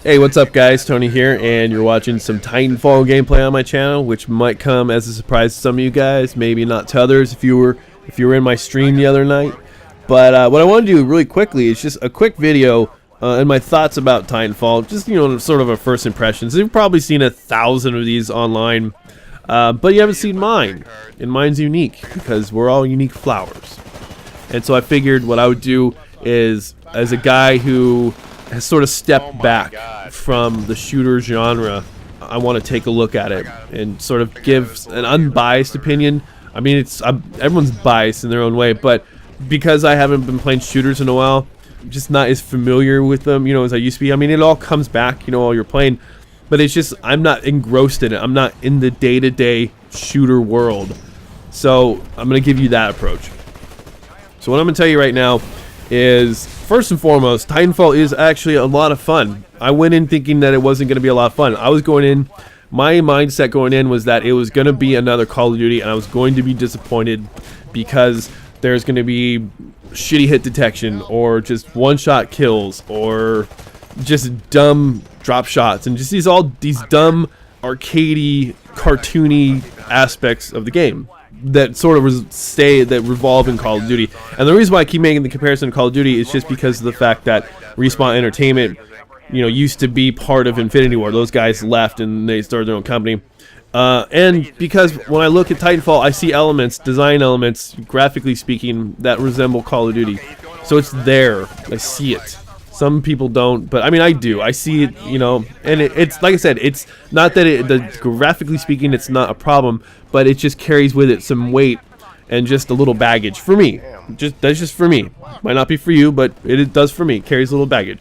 Hey, what's up guys? Tony here, and you're watching some Titanfall gameplay on my channel, which might come as a surprise to some of you guys, maybe not to others if you were in my stream the other night. But what I want to do really quickly is just a quick video and my thoughts about Titanfall, just sort of a first impressions. You've probably seen 1,000 of these online, but you haven't seen mine, and mine's unique because we're all unique flowers. And so I figured what I would do is, as a guy who has sort of stepped back from the shooter genre, I want to take a look at it and sort of give an unbiased opinion. I mean, everyone's biased in their own way, but because I haven't been playing shooters in a while, I'm just not as familiar with them, as I used to be. I mean, it all comes back, while you're playing, but it's just I'm not engrossed in it. I'm not in the day-to-day shooter world. So I'm going to give you that approach. So what I'm going to tell you right now is, first and foremost, Titanfall is actually a lot of fun. I went in thinking that it wasn't going to be a lot of fun. My mindset going in was that it was going to be another Call of Duty, and I was going to be disappointed because there's going to be shitty hit detection, or just one-shot kills, or just dumb drop shots, and just these dumb, arcadey, cartoony aspects of the game that sort of revolve in Call of Duty. And the reason why I keep making the comparison to Call of Duty is just because of the fact that Respawn Entertainment, used to be part of Infinity Ward. Those guys left and they started their own company. And because when I look at Titanfall, I see design elements, graphically speaking, that resemble Call of Duty. So it's there. I see it. Some people don't, but I mean, I do. I see it, and it's like I said, it's not that graphically speaking, it's not a problem, but it just carries with it some weight and just a little baggage for me. That's just for me. Might not be for you, but it does for me. It carries a little baggage.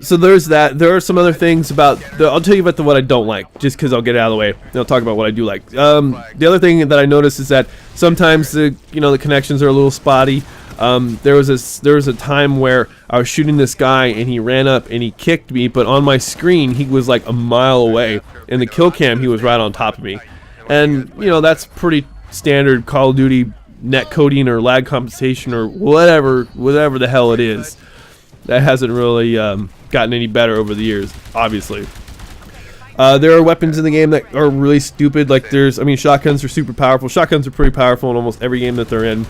So there's that. There are some other things I'll tell you about what I don't like, just because I'll get it out of the way. And I'll talk about what I do like. The other thing that I noticed is that sometimes the connections are a little spotty. There was a time where I was shooting this guy and he ran up and he kicked me, but on my screen he was like a mile away. In the kill cam he was right on top of me. And that's pretty standard Call of Duty net coding or lag compensation or whatever the hell it is. That hasn't really gotten any better over the years, obviously. There are weapons in the game that are really stupid. Like shotguns are super powerful. Shotguns are pretty powerful in almost every game that they're in.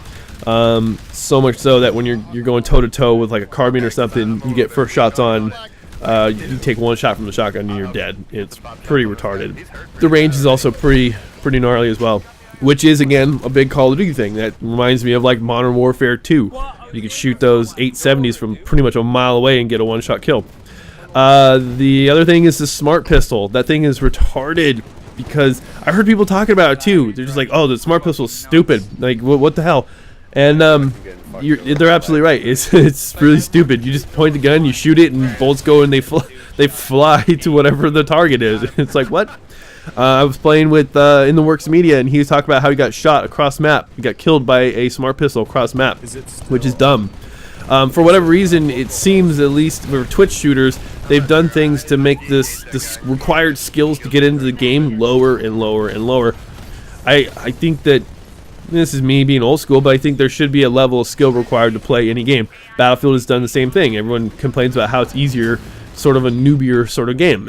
So much so that when you're going toe to toe with like a carbine or something, you get first shots on. You take one shot from the shotgun and you're dead. It's pretty retarded. The range is also pretty gnarly as well, which is again a big Call of Duty thing. That reminds me of like Modern Warfare 2. You can shoot those 870s from pretty much a mile away and get a one-shot kill. The other thing is the smart pistol. That thing is retarded because I heard people talking about it too. They're just like, "Oh, the smart pistol is stupid. Like, what the hell?" And they're absolutely right. It's really stupid. You just point the gun, you shoot it, and bullets go and they fly to whatever the target is. It's like, what? I was playing with In the Works Media, and he was talking about how he got shot across map. He got killed by a smart pistol across map, which is dumb. For whatever reason, it seems, at least for Twitch shooters, they've done things to make this required skills to get into the game lower and lower and lower. I think that this is me being old school, but I think there should be a level of skill required to play any game. Battlefield has done the same thing. Everyone complains about how it's easier, sort of a noobier sort of game.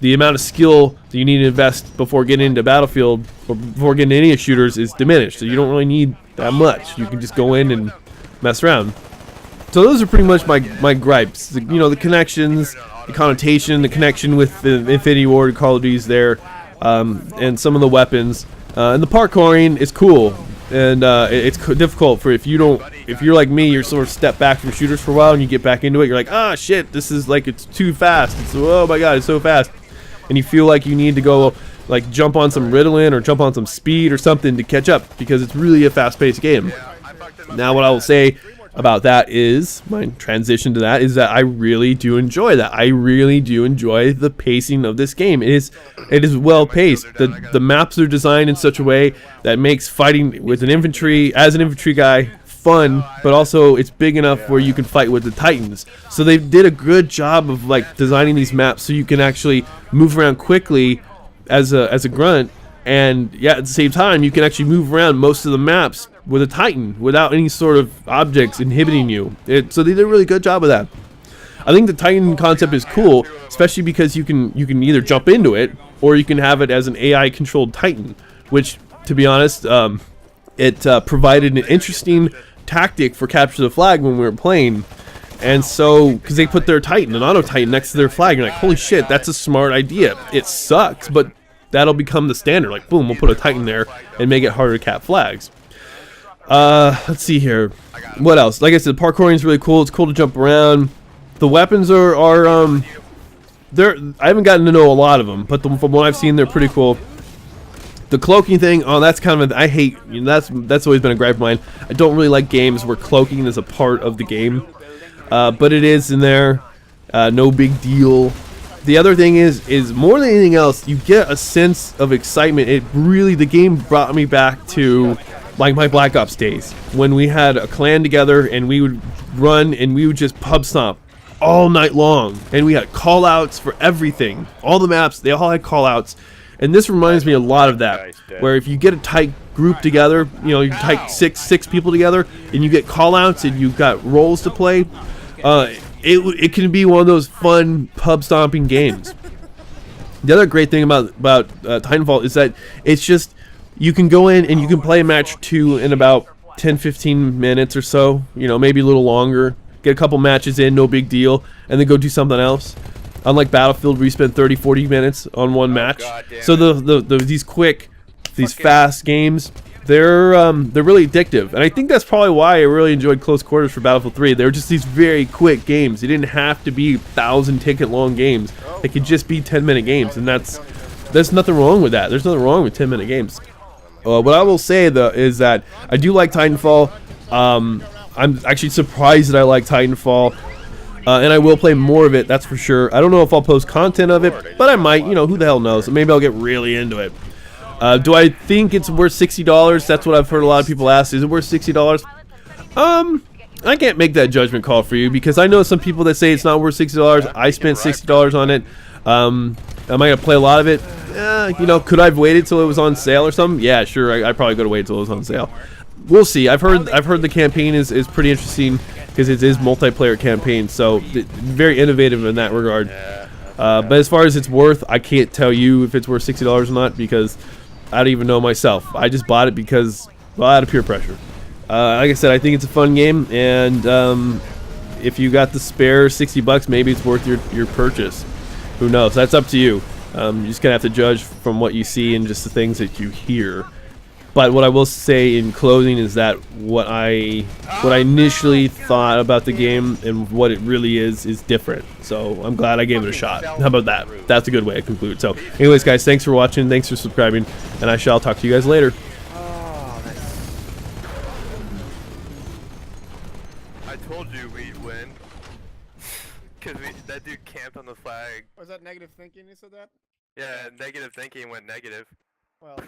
The amount of skill that you need to invest before getting into Battlefield or before getting into any shooters is diminished. So you don't really need that much. You can just go in and mess around. So those are pretty much my gripes. The connections, the connotation, the connection with the Infinity Ward, Call of Duty's there, and some of the weapons. And the parkouring is cool, and it's difficult if you're like me, you're sort of step back from shooters for a while and you get back into it. You're like, ah, shit, this is like, it's too fast. Oh my god, it's so fast. And you feel like you need to go like jump on some Ritalin or jump on some speed or something to catch up because it's really a fast-paced game. Now what I will say about that is, my transition to that is that I really do enjoy that. I really do enjoy the pacing of this game. It is well paced. The maps are designed in such a way that makes fighting with an infantry guy fun, but also it's big enough where you can fight with the Titans. So they did a good job of like designing these maps so you can actually move around quickly as a grunt, and yeah, at the same time you can actually move around most of the maps with a Titan without any sort of objects inhibiting you. So they did a really good job of that. I think the Titan concept is cool, especially because you can either jump into it or you can have it as an AI controlled Titan, which, to be honest, it provided an interesting tactic for capture the flag when we were playing. And so, because they put their Titan, an auto Titan, next to their flag, you're like, holy shit, that's a smart idea. It sucks, but that'll become the standard. Like, boom, we'll put a Titan there and make it harder to cap flags. Let's see here. What else? Like I said, parkouring is really cool. It's cool to jump around. The weapons are I haven't gotten to know a lot of them, but from what I've seen, they're pretty cool. The cloaking thing, oh, that's kind of I hate. You know, that's always been a gripe of mine. I don't really like games where cloaking is a part of the game. But it is in there, no big deal. The other thing is more than anything else, you get a sense of excitement. The game brought me back to like my Black Ops days when we had a clan together and we would run and we would just pub stomp all night long, and we had call outs for everything. All the maps, they all had call outs, and this reminds me a lot of that, where if you get a tight group together, you know, you tight six people together and you get call outs and you've got roles to play, it can be one of those fun pub stomping games. The other great thing about Titanfall is that it's just, you can go in and you can play a match 2 in about 10-15 minutes or so, you know, maybe a little longer, get a couple matches in, no big deal, and then go do something else. Unlike Battlefield, where you spend 30-40 minutes on one match. So these fast games, they're really addictive, and I think that's probably why I really enjoyed Close Quarters for Battlefield 3. They were just these very quick games. They didn't have to be 1,000-ticket long games. They could just be 10-minute games, and there's nothing wrong with that. There's nothing wrong with 10-minute games. What I will say though is that I do like Titanfall. I'm actually surprised that I like Titanfall, and I will play more of it. That's for sure. I don't know if I'll post content of it, but I might. You know, who the hell knows? Maybe I'll get really into it. Do I think it's worth $60? That's what I've heard a lot of people ask. Is it worth $60? I can't make that judgment call for you, because I know some people that say it's not worth $60. I spent $60 on it. Am I gonna play a lot of it? You know, could I have waited till it was on sale or something? Yeah, sure. I probably could have waited till it was on sale. We'll see. I've heard the campaign is pretty interesting, because it is multiplayer campaign, so very innovative in that regard. But as far as it's worth, I can't tell you if it's worth $60 or not, because I don't even know myself. I just bought it because, well, out of peer pressure. Like I said, I think it's a fun game, and if you got the spare $60, maybe it's worth your purchase. Who knows? That's up to you. You're just gonna have to judge from what you see and just the things that you hear. But what I will say in closing is that what I initially thought about the game and what it really is different. So I'm glad I gave it a shot. How about that? That's a good way to conclude. So anyways, guys, thanks for watching. Thanks for subscribing. And I shall talk to you guys later. I told you we'd win. Because that dude camped on the flag. Was that negative thinking you said that? Yeah, negative thinking went negative. Well...